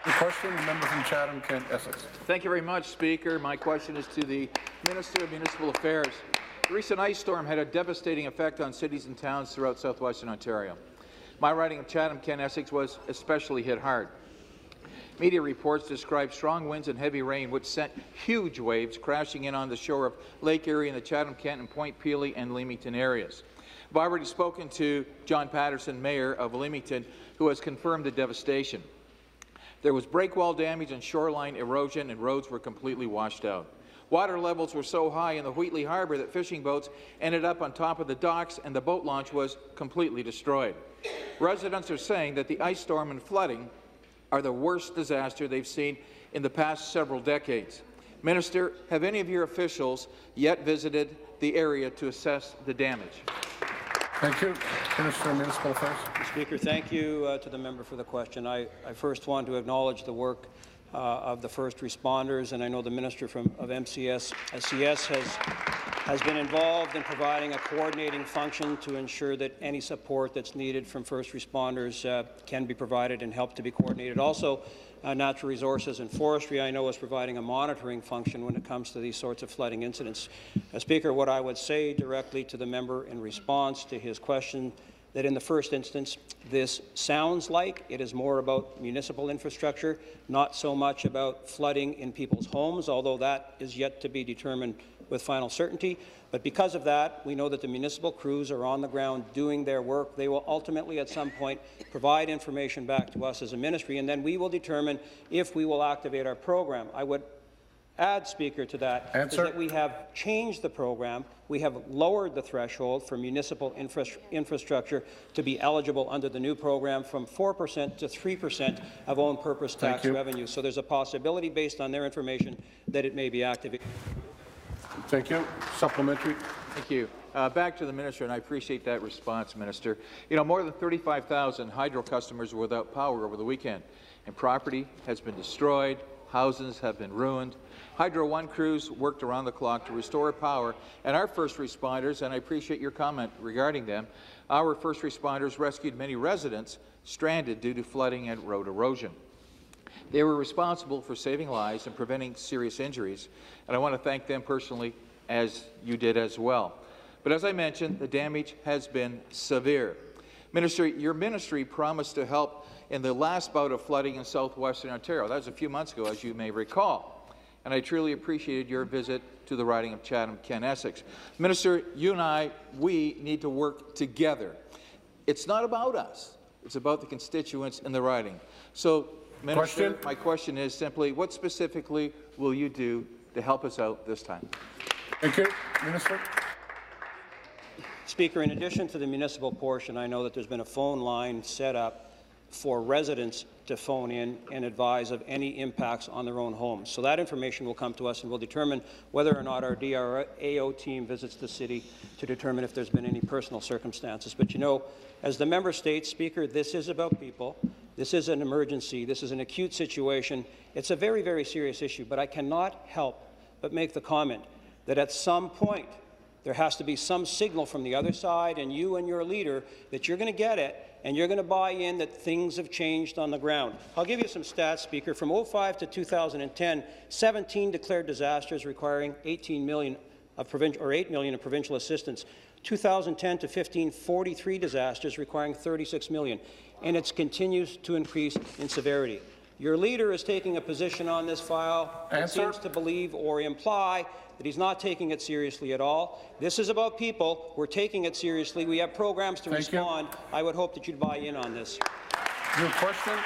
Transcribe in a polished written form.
The question, the member from Chatham-Kent Essex. Thank you very much, Speaker. My question is to the Minister of Municipal Affairs. The recent ice storm had a devastating effect on cities and towns throughout southwestern Ontario. My riding of Chatham-Kent Essex was especially hit hard. Media reports describe strong winds and heavy rain which sent huge waves crashing in on the shore of Lake Erie in the Chatham-Kent and Point Pelee and Leamington areas. I've already spoken to John Patterson, Mayor of Leamington, who has confirmed the devastation. There was breakwall damage and shoreline erosion, and roads were completely washed out. Water levels were so high in the Wheatley Harbour that fishing boats ended up on top of the docks, and the boat launch was completely destroyed. Residents are saying that the ice storm and flooding are the worst disaster they've seen in the past several decades. Minister, have any of your officials yet visited the area to assess the damage? Thank you. Minister of Municipal Affairs. Speaker, thank you to the member for the question. I first want to acknowledge the work of the first responders, and I know the Minister of SCS has been involved in providing a coordinating function to ensure that any support that's needed from first responders can be provided and help to be coordinated. Also, Natural Resources and Forestry, I know, is providing a monitoring function when it comes to these sorts of flooding incidents. Speaker, what I would say directly to the member in response to his question, that in the first instance, this sounds like it is more about municipal infrastructure, not so much about flooding in people's homes, although that is yet to be determined with final certainty. But because of that, we know that the municipal crews are on the ground doing their work. They will ultimately, at some point, provide information back to us as a ministry, and then we will determine if we will activate our program. I would add, Speaker, to that is that we have changed the program. We have lowered the threshold for municipal infrastructure to be eligible under the new program from 4% to 3% of own purpose tax revenue. So there's a possibility, based on their information, that it may be activated. Thank you. Supplementary. Thank you. Back to the Minister, and I appreciate that response, Minister. You know, more than 35,000 hydro customers were without power over the weekend, and property has been destroyed, houses have been ruined. Hydro One crews worked around the clock to restore power, and our first responders, and I appreciate your comment regarding them, our first responders rescued many residents stranded due to flooding and road erosion. They were responsible for saving lives and preventing serious injuries, and I want to thank them personally, as you did as well. But as I mentioned, the damage has been severe. Minister, your ministry promised to help in the last bout of flooding in southwestern Ontario. That was a few months ago, as you may recall, and I truly appreciated your visit to the riding of Chatham-Kent Essex. Minister, you and I, we need to work together. It's not about us. It's about the constituents in the riding. So, Minister, my question is simply, what specifically will you do to help us out this time? Thank you. Minister. Speaker, in addition to the municipal portion, I know that there's been a phone line set up for residents to phone in and advise of any impacts on their own homes. So that information will come to us, and we'll determine whether or not our DRAO team visits the city to determine if there's been any personal circumstances. But you know, as the member states, Speaker, this is about people. This is an emergency. This is an acute situation. It's a very, very serious issue, but I cannot help but make the comment that at some point there has to be some signal from the other side and you and your leader that you're going to get it and you're going to buy in that things have changed on the ground. I'll give you some stats, Speaker. From 2005 to 2010, 17 declared disasters requiring 18 million of or 8 million of provincial assistance. 2010 to 15, 43 disasters requiring 36 million, and it continues to increase in severity. Your leader is taking a position on this file that seems to believe or imply that he's not taking it seriously at all. This is about people. We're taking it seriously. We have programs to respond. I would hope that you'd buy in on this. Your question.